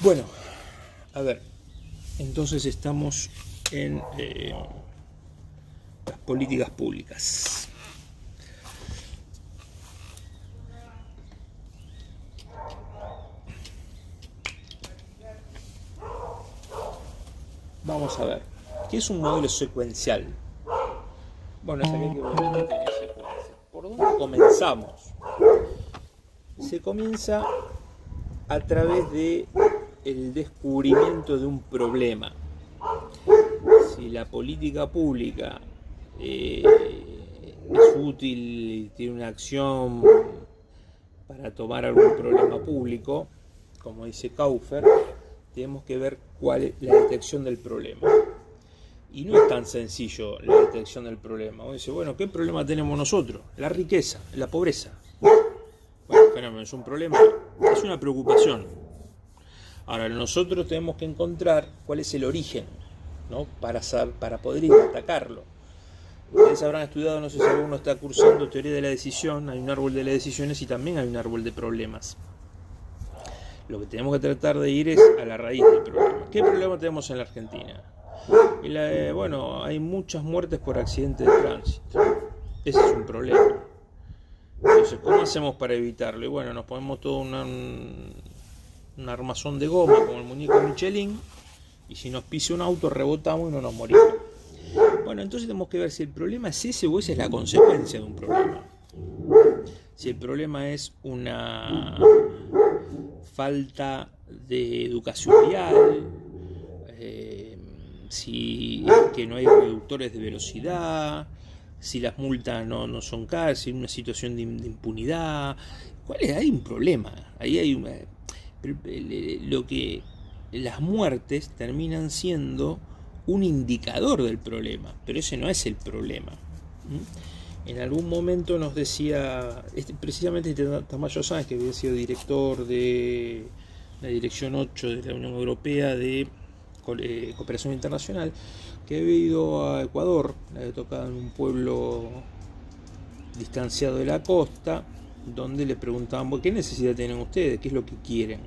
Bueno, a ver, entonces estamos en las políticas públicas. Vamos a ver, ¿qué es un modelo secuencial? Bueno, es aquel que obviamente tiene secuencia. ¿Por dónde comenzamos? Se comienza a través de el descubrimiento de un problema. Si la política pública es útil y tiene una acción para tomar algún problema público, como dice Kaufer, tenemos que ver cuál es la detección del problema. Y no es tan sencillo la detección del problema. Uno dice, bueno, ¿qué problema tenemos nosotros? La riqueza, la pobreza. Bueno, fenómeno, es un problema, es una preocupación. Ahora, nosotros tenemos que encontrar cuál es el origen, ¿no? para poder ir a atacarlo. Ustedes habrán estudiado, no sé si alguno está cursando teoría de la decisión, hay un árbol de las decisiones y también hay un árbol de problemas. Lo que tenemos que tratar de ir es a la raíz del problema. ¿Qué problema tenemos en la Argentina? Bueno, hay muchas muertes por accidentes de tránsito. Ese es un problema. Entonces, ¿cómo hacemos para evitarlo? Y bueno, nos ponemos todo un armazón de goma, como el muñeco Michelin, y si nos pisa un auto rebotamos y no nos morimos. Bueno, entonces tenemos que ver si el problema es ese o esa es la consecuencia de un problema. Si el problema es una falta de educación vial, si es que no hay reductores de velocidad, si las multas no son caras, si hay una situación de impunidad, hay un problema. Ahí hay las muertes terminan siendo un indicador del problema, pero ese no es el problema. En algún momento nos decía, precisamente Tamayo Sáenz, que había sido director de la Dirección 8 de la Unión Europea de Cooperación Internacional, que había ido a Ecuador, había tocado en un pueblo distanciado de la costa, donde le preguntaban, ¿qué necesidad tienen ustedes? ¿Qué es lo que quieren?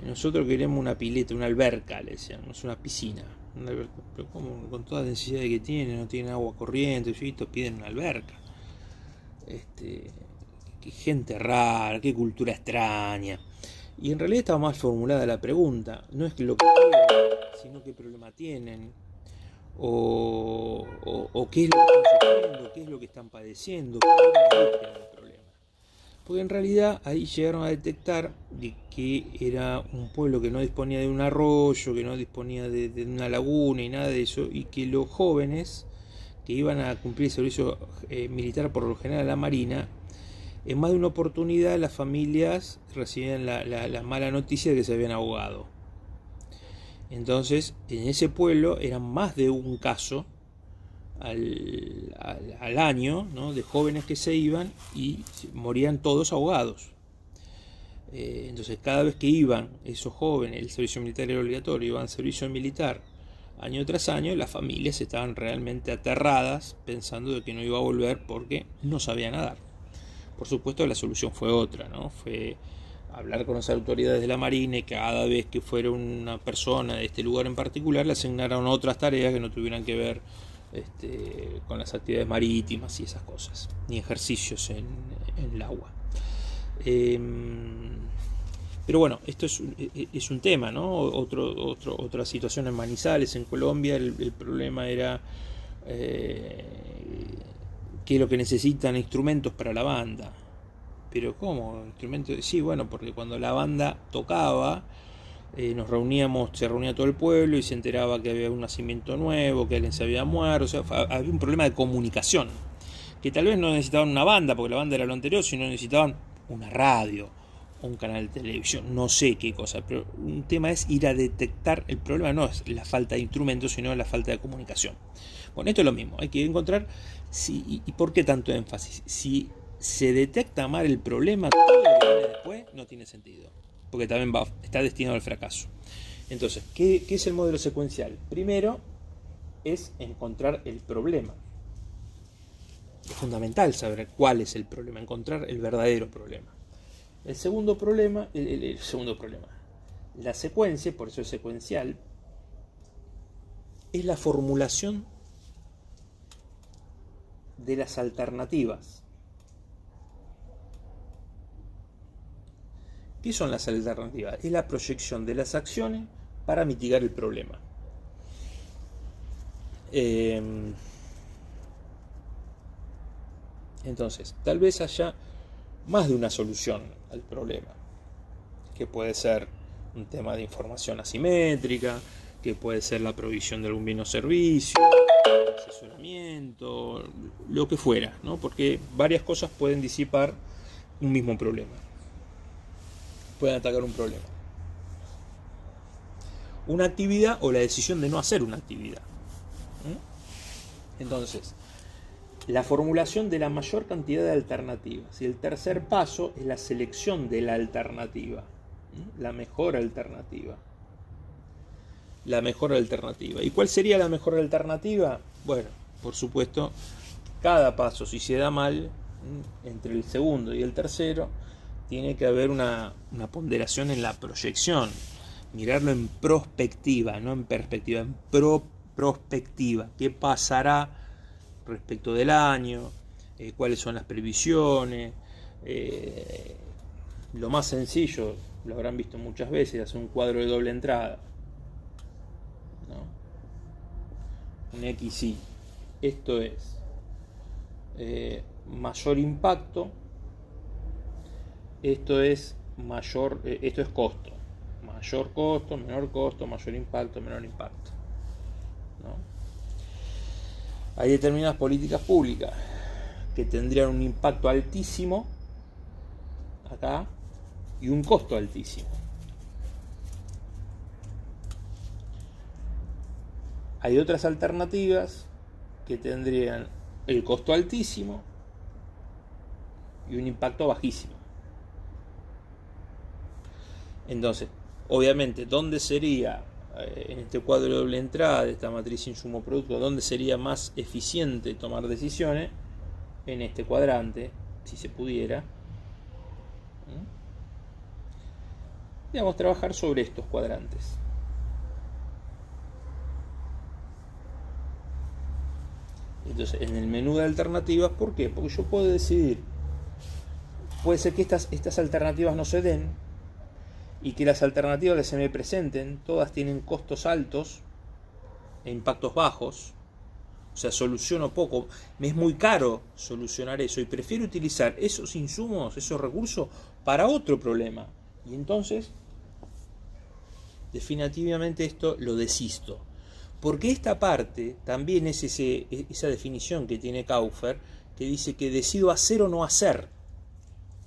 Nosotros queremos una pileta, una alberca, le decían, no es una piscina. Una alberca, pero como con todas las necesidades que tienen, no tienen agua corriente, piden una alberca. Qué gente rara, qué cultura extraña. Y en realidad estaba mal formulada la pregunta. No es lo que quieren, sino qué problema tienen. O qué es lo que están sufriendo, qué es lo que están padeciendo, cuál es la búsqueda del problema. Porque en realidad ahí llegaron a detectar de que era un pueblo que no disponía de un arroyo, que no disponía de una laguna y nada de eso, y que los jóvenes que iban a cumplir el servicio militar, por lo general a la Marina, en más de una oportunidad las familias recibían la mala noticia de que se habían ahogado. Entonces, en ese pueblo eran más de un caso al año, ¿no?, de jóvenes que se iban y morían todos ahogados. Entonces, cada vez que iban esos jóvenes, el servicio militar era obligatorio, iban al servicio militar año tras año, las familias estaban realmente aterradas pensando de que no iba a volver porque no sabía nadar. Por supuesto, la solución fue otra, ¿no? Fue hablar con las autoridades de la Marina y cada vez que fuera una persona de este lugar en particular le asignaran otras tareas que no tuvieran que ver con las actividades marítimas y esas cosas, ni ejercicios en el agua. Pero bueno, esto es un tema, ¿no? Otra situación en Manizales, en Colombia, el problema era que lo que necesitan instrumentos para la banda. Pero ¿cómo? ¿Instrumentos? Sí, bueno, porque cuando la banda tocaba, se reunía todo el pueblo y se enteraba que había un nacimiento nuevo, que alguien se había muerto, o sea, había un problema de comunicación, que tal vez no necesitaban una banda, porque la banda era lo anterior, sino necesitaban una radio o un canal de televisión, no sé qué cosa, pero un tema es ir a detectar el problema, no es la falta de instrumentos, sino la falta de comunicación. Bueno, esto es lo mismo, hay que encontrar y por qué tanto énfasis. Si se detecta mal el problema, todo lo que viene después no tiene sentido, porque también está destinado al fracaso. Entonces, ¿qué es el modelo secuencial? Primero es encontrar el problema. Es fundamental saber cuál es el problema, encontrar el verdadero problema. El segundo problema, La secuencia, por eso es secuencial, es la formulación de las alternativas. ¿Qué son las alternativas? Es la proyección de las acciones para mitigar el problema. Entonces, tal vez haya más de una solución al problema, que puede ser un tema de información asimétrica, que puede ser la provisión de algún bien o servicio, asesoramiento, lo que fuera, ¿no? Porque varias cosas pueden disipar un mismo problema, pueden atacar un problema. Una actividad o la decisión de no hacer una actividad. Entonces, la formulación de la mayor cantidad de alternativas. Y el tercer paso es la selección de la alternativa. La mejor alternativa. La mejor alternativa. ¿Y cuál sería la mejor alternativa? Bueno, por supuesto, cada paso, si se da mal, entre el segundo y el tercero, tiene que haber una ponderación en la proyección. Mirarlo en prospectiva, no en perspectiva, en prospectiva. ¿Qué pasará respecto del año? ¿Cuáles son las previsiones? Lo más sencillo, lo habrán visto muchas veces, hacer un cuadro de doble entrada, ¿no? Un XY. Esto es mayor impacto, esto es costo. Mayor costo, menor costo, mayor impacto, menor impacto, ¿no? Hay determinadas políticas públicas que tendrían un impacto altísimo acá y un costo altísimo. Hay otras alternativas que tendrían el costo altísimo y un impacto bajísimo. Entonces, obviamente, ¿dónde sería, en este cuadro de doble entrada, de esta matriz insumo-producto, dónde sería más eficiente tomar decisiones? En este cuadrante, si se pudiera. Digamos, trabajar sobre estos cuadrantes. Entonces, en el menú de alternativas, ¿por qué? Porque yo puedo decidir. Puede ser que estas alternativas no se den, y que las alternativas que se me presenten, todas tienen costos altos e impactos bajos. O sea, soluciono poco. Me es muy caro solucionar eso y prefiero utilizar esos insumos, esos recursos para otro problema. Y entonces, definitivamente esto lo desisto. Porque esta parte también es esa definición que tiene Kaufer, que dice que decido hacer o no hacer.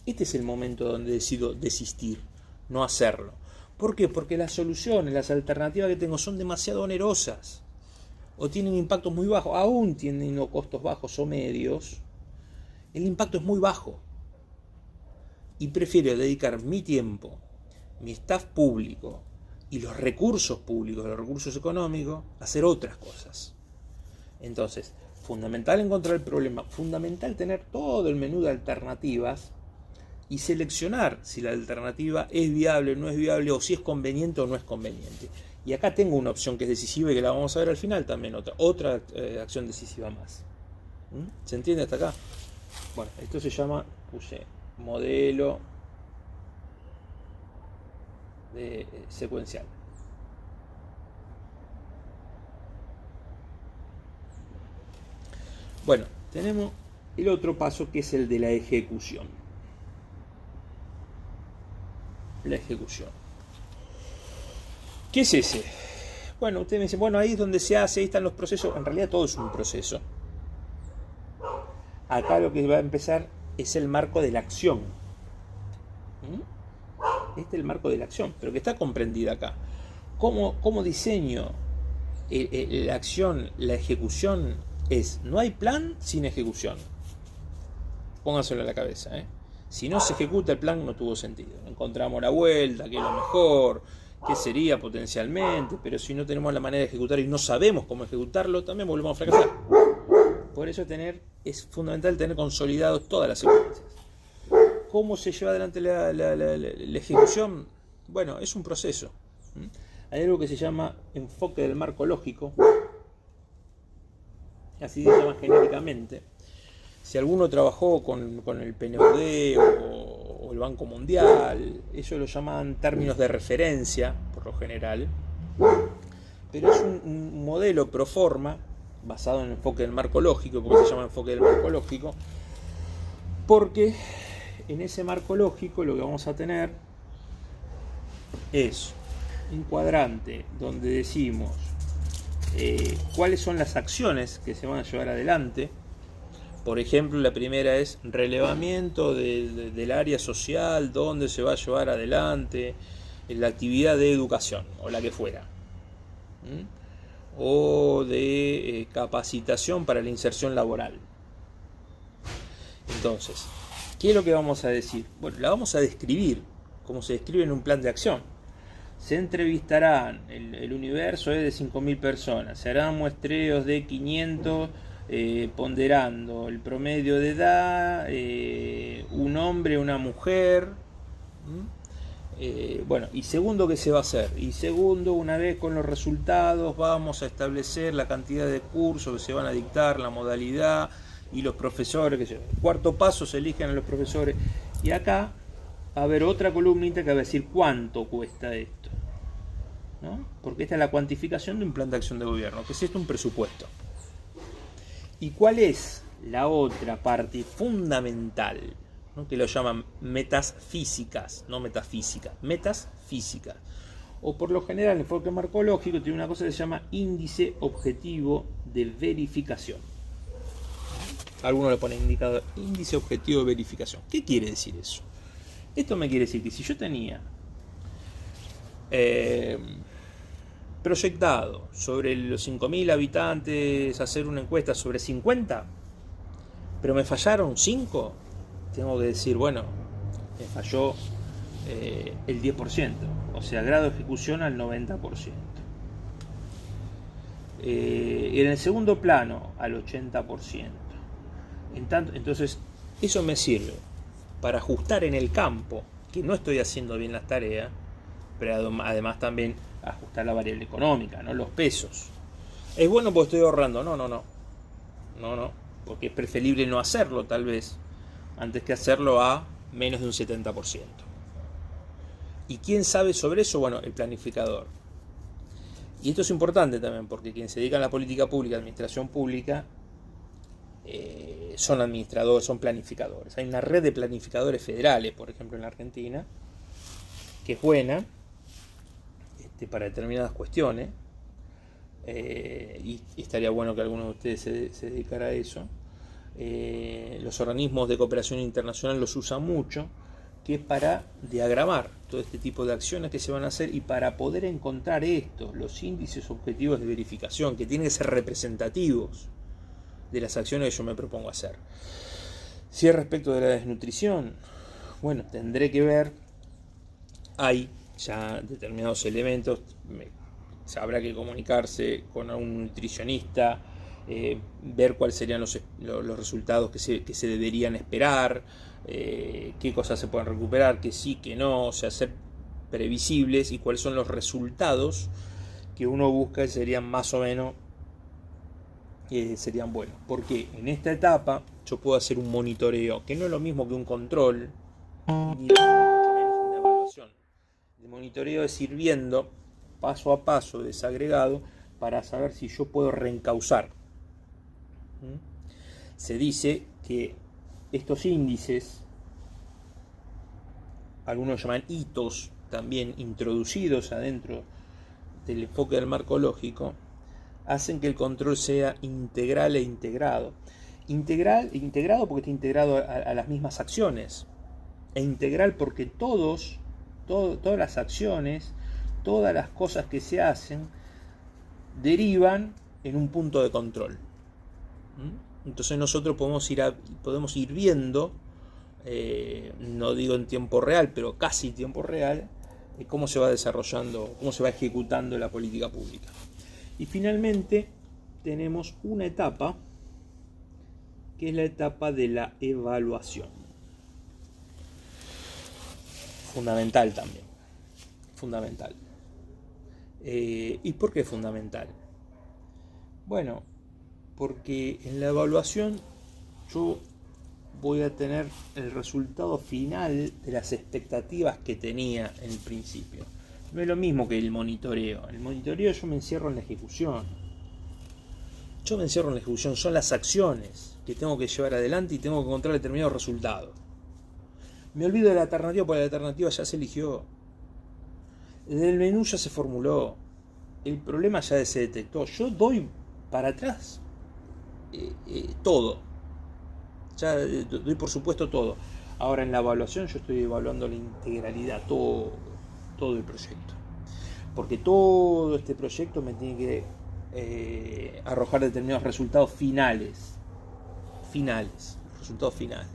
Este es el momento donde decido desistir, no hacerlo. ¿Por qué? Porque las soluciones, las alternativas que tengo son demasiado onerosas o tienen impactos muy bajos, aún teniendo costos bajos o medios, el impacto es muy bajo y prefiero dedicar mi tiempo, mi staff público y los recursos públicos, los recursos económicos, a hacer otras cosas. Entonces, fundamental encontrar el problema, fundamental tener todo el menú de alternativas y seleccionar si la alternativa es viable o no es viable, o si es conveniente o no es conveniente. Y acá tengo una opción que es decisiva y que la vamos a ver al final también, otra acción decisiva más. ¿Se entiende hasta acá? Bueno, esto se llama, puse modelo de secuencial. Bueno, tenemos el otro paso que es el de la ejecución. La ejecución. ¿Qué es ese? Bueno, ustedes me dicen, bueno, ahí es donde se hace, ahí están los procesos. En realidad todo es un proceso. Acá lo que va a empezar es el marco de la acción. Este es el marco de la acción, pero que está comprendida acá. ¿Cómo diseño la acción, la ejecución? No hay plan sin ejecución. Pónganselo en la cabeza, Si no se ejecuta el plan, no tuvo sentido. Encontramos la vuelta, qué es lo mejor, qué sería potencialmente, pero si no tenemos la manera de ejecutar y no sabemos cómo ejecutarlo, también volvemos a fracasar. Por eso es fundamental tener consolidados todas las secuencias. ¿Cómo se lleva adelante la ejecución? Bueno, es un proceso. Hay algo que se llama enfoque del marco lógico, así se llama genéricamente. Si alguno trabajó con el PNUD o el Banco Mundial, ellos lo llaman términos de referencia, por lo general, pero es un modelo pro forma, basado en el enfoque del marco lógico, porque se llama enfoque del marco lógico, porque en ese marco lógico lo que vamos a tener es un cuadrante donde decimos cuáles son las acciones que se van a llevar adelante. Por ejemplo, la primera es relevamiento del área social donde se va a llevar adelante la actividad de educación o la que fuera, o de capacitación para la inserción laboral. Entonces, ¿qué es lo que vamos a decir? Bueno, la vamos a describir como se describe en un plan de acción. Se entrevistarán, el universo es de 5.000 personas, se harán muestreos de 500, ponderando el promedio de edad, un hombre, una mujer. Bueno, y segundo, ¿qué se va a hacer? Y segundo, una vez con los resultados, vamos a establecer la cantidad de cursos que se van a dictar, la modalidad y los profesores. Cuarto paso, se eligen a los profesores. Y acá va a haber otra columnita que va a decir cuánto cuesta esto, ¿no? Porque esta es la cuantificación de un plan de acción de gobierno, que es esto, un presupuesto. ¿Y cuál es la otra parte fundamental, ¿no? Que lo llaman metas físicas, no metafísicas, metas físicas? O por lo general el enfoque marcológico tiene una cosa que se llama índice objetivo de verificación. Algunos le ponen indicador índice objetivo de verificación. ¿Qué quiere decir eso? Esto me quiere decir que si yo tenía proyectado sobre los 5.000 habitantes hacer una encuesta sobre 50, pero me fallaron 5, tengo que decir, bueno, me falló el 10%, o sea, grado de ejecución al 90%. En el segundo plano al 80%. Entonces, eso me sirve para ajustar en el campo que no estoy haciendo bien las tareas, pero además también ajustar la variable económica, ¿no? Los pesos. ¿Es bueno porque estoy ahorrando? No, porque es preferible no hacerlo tal vez, antes que hacerlo a menos de un 70%. ¿Y quién sabe sobre eso? Bueno, el planificador. Y esto es importante también, porque quienes se dedican a la política pública, administración pública, son administradores, son planificadores. Hay una red de planificadores federales, por ejemplo, en la Argentina, que es buena para determinadas cuestiones, y estaría bueno que alguno de ustedes se dedicara a eso. Los organismos de cooperación internacional los usan mucho, que es para diagramar todo este tipo de acciones que se van a hacer y para poder encontrar los índices objetivos de verificación, que tienen que ser representativos de las acciones que yo me propongo hacer. Si es respecto de la desnutrición, bueno, tendré que ver, hay ya determinados elementos, habrá que comunicarse con un nutricionista, ver cuáles serían los resultados que se deberían esperar, qué cosas se pueden recuperar, que sí, que no, o sea, ser previsibles y cuáles son los resultados que uno busca y serían más o menos serían buenos. Porque en esta etapa yo puedo hacer un monitoreo, que no es lo mismo que un control, ni mucho menos una evaluación. El monitoreo es ir viendo paso a paso, desagregado, para saber si yo puedo reencauzar. Se dice que estos índices, algunos llaman hitos, también introducidos adentro del enfoque del marco lógico, hacen que el control sea integral e integrado. Integrado porque está integrado a las mismas acciones, e integral porque todas las acciones, todas las cosas que se hacen, derivan en un punto de control. Entonces nosotros podemos ir viendo, no digo en tiempo real, pero casi tiempo real, cómo se va desarrollando, cómo se va ejecutando la política pública. Y finalmente tenemos una etapa, que es la etapa de la evaluación. Fundamental también. Fundamental. ¿Y por qué es fundamental? Bueno, porque en la evaluación yo voy a tener el resultado final de las expectativas que tenía en el principio. No es lo mismo que el monitoreo. En el monitoreo yo me encierro en la ejecución. Son las acciones que tengo que llevar adelante y tengo que encontrar determinado resultado. Me olvido de la alternativa porque la alternativa ya se eligió. El menú ya se formuló. El problema ya se detectó. Yo doy para atrás todo. Ya doy por supuesto todo. Ahora en la evaluación yo estoy evaluando la integralidad, todo el proyecto. Porque todo este proyecto me tiene que arrojar determinados resultados finales. Resultados finales.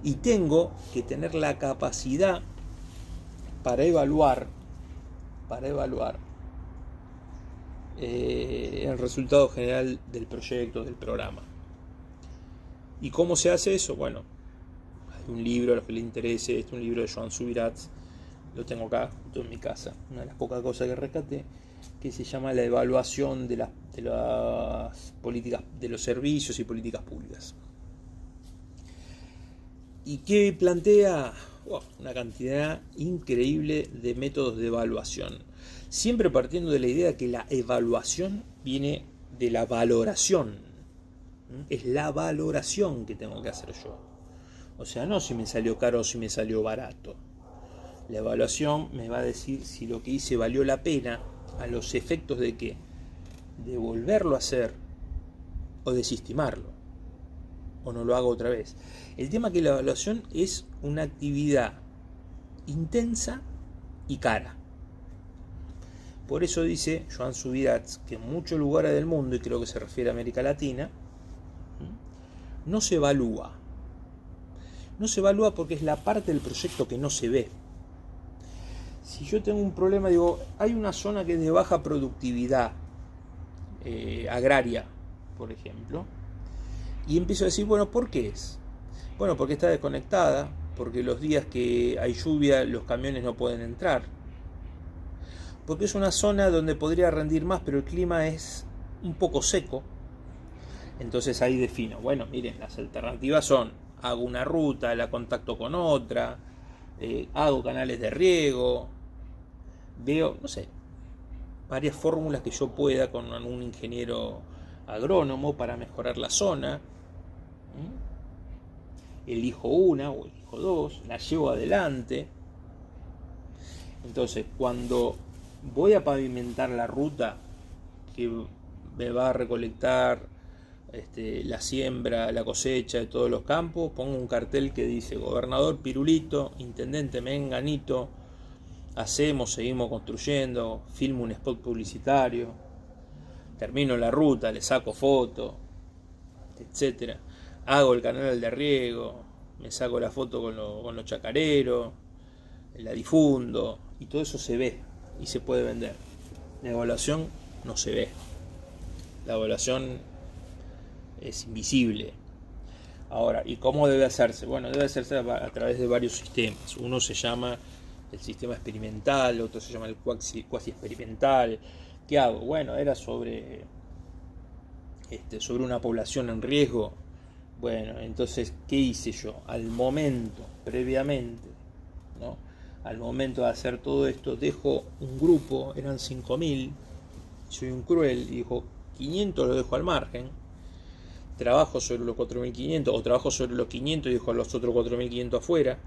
Y tengo que tener la capacidad para evaluar el resultado general del proyecto, del programa. ¿Y cómo se hace eso? Bueno, hay un libro a los que les interese, un libro de Joan Subirats, lo tengo acá, junto en mi casa, una de las pocas cosas que rescaté, que se llama La evaluación de las políticas, de los servicios y políticas públicas. ¿Y qué plantea? Una cantidad increíble de métodos de evaluación. Siempre partiendo de la idea que la evaluación viene de la valoración. Es la valoración que tengo que hacer yo. O sea, no si me salió caro o si me salió barato. La evaluación me va a decir si lo que hice valió la pena a los efectos de qué. De volverlo a hacer o desestimarlo. O no lo hago otra vez. El tema es que la evaluación es una actividad intensa y cara. Por eso dice Joan Subirats que en muchos lugares del mundo, y creo que se refiere a América Latina, no se evalúa. No se evalúa porque es la parte del proyecto que no se ve. Si yo tengo un problema, digo, hay una zona que es de baja productividad agraria, por ejemplo, y empiezo a decir, bueno, ¿por qué es? Bueno, porque está desconectada, porque los días que hay lluvia los camiones no pueden entrar, porque es una zona donde podría rendir más, pero el clima es un poco seco. Entonces ahí defino, bueno, miren, las alternativas son, hago una ruta, la contacto con otra, hago canales de riego, veo, no sé, varias fórmulas que yo pueda con un ingeniero agrónomo para mejorar la zona. Elijo una o elijo dos, la llevo adelante. Entonces, cuando voy a pavimentar la ruta que me va a recolectar la siembra, la cosecha de todos los campos, pongo un cartel que dice Gobernador Pirulito, Intendente Menganito, seguimos construyendo, filmo un spot publicitario, termino la ruta, le saco foto, etcétera. Hago el canal de riego, me saco la foto con los chacareros, la difundo, y todo eso se ve y se puede vender. La evaluación no se ve. La evaluación es invisible. Ahora, ¿y cómo debe hacerse? Bueno, debe hacerse a través de varios sistemas. Uno se llama el sistema experimental, otro se llama el cuasi experimental. ¿Qué hago? Bueno, era sobre una población en riesgo. Bueno, entonces, ¿qué hice yo? Al momento, previamente, ¿no? Al momento de hacer todo esto, dejo un grupo, eran 5.000, soy un cruel, y dijo, 500 lo dejo al margen, trabajo sobre los 4.500, o trabajo sobre los 500 y dejo a los otros 4.500 afuera,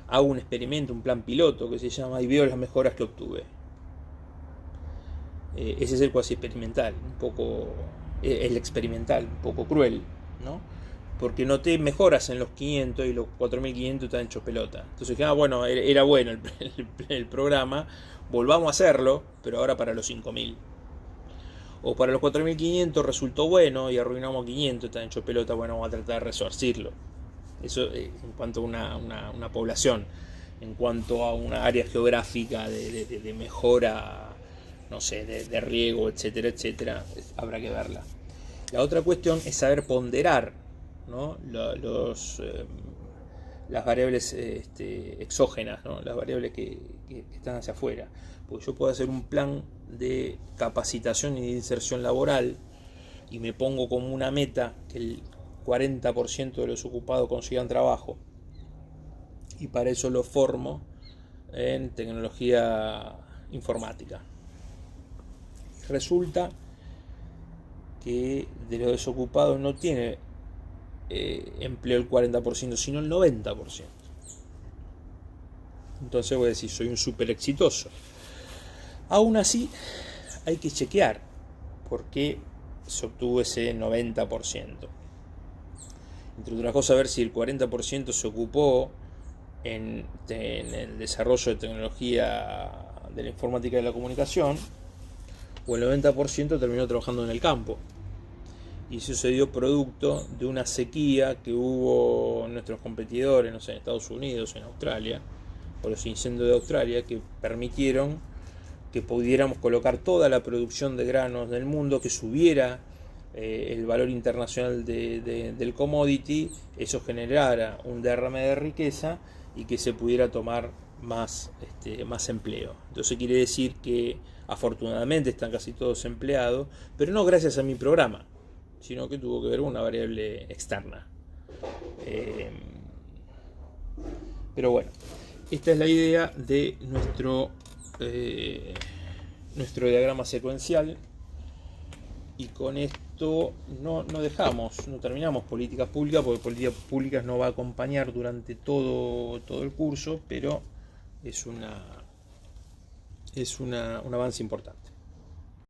hago un experimento, un plan piloto que se llama, y veo las mejoras que obtuve. Ese es el cuasi experimental, un poco, el experimental, un poco cruel, ¿no? Porque noté mejoras en los 500 y los 4.500 están hechos pelota. Entonces dije, bueno, era bueno el programa, volvamos a hacerlo, pero ahora para los 5.000. O para los 4.500 resultó bueno y arruinamos 500, están hechos pelota, bueno, vamos a tratar de resarcirlo. Eso en cuanto a una población, en cuanto a una área geográfica de mejora, no sé, de riego, etcétera, etcétera, habrá que verla. La otra cuestión es saber ponderar, ¿no? las variables exógenas, ¿no? Las variables que están hacia afuera. Porque yo puedo hacer un plan de capacitación y de inserción laboral y me pongo como una meta que el 40% de los ocupados consigan trabajo, y para eso lo formo en tecnología informática. Resulta que de los desocupados no tiene empleo el 40%, sino el 90%. Entonces voy a decir, soy un súper exitoso. Aún así, hay que chequear por qué se obtuvo ese 90%. Entre otras cosas, ver si el 40% se ocupó en el desarrollo de tecnología de la informática y de la comunicación, o el 90% terminó trabajando en el campo. Y eso se dio producto de una sequía que hubo en nuestros competidores, no sé, en Estados Unidos, en Australia, por los incendios de Australia, que permitieron que pudiéramos colocar toda la producción de granos del mundo, que subiera el valor internacional del commodity, eso generara un derrame de riqueza y que se pudiera tomar más empleo. Entonces quiere decir que afortunadamente están casi todos empleados, pero no gracias a mi programa, sino que tuvo que ver con una variable externa. Pero bueno, esta es la idea de nuestro diagrama secuencial, y con esto no terminamos políticas públicas, porque políticas públicas no va a acompañar durante todo el curso, pero es un avance importante.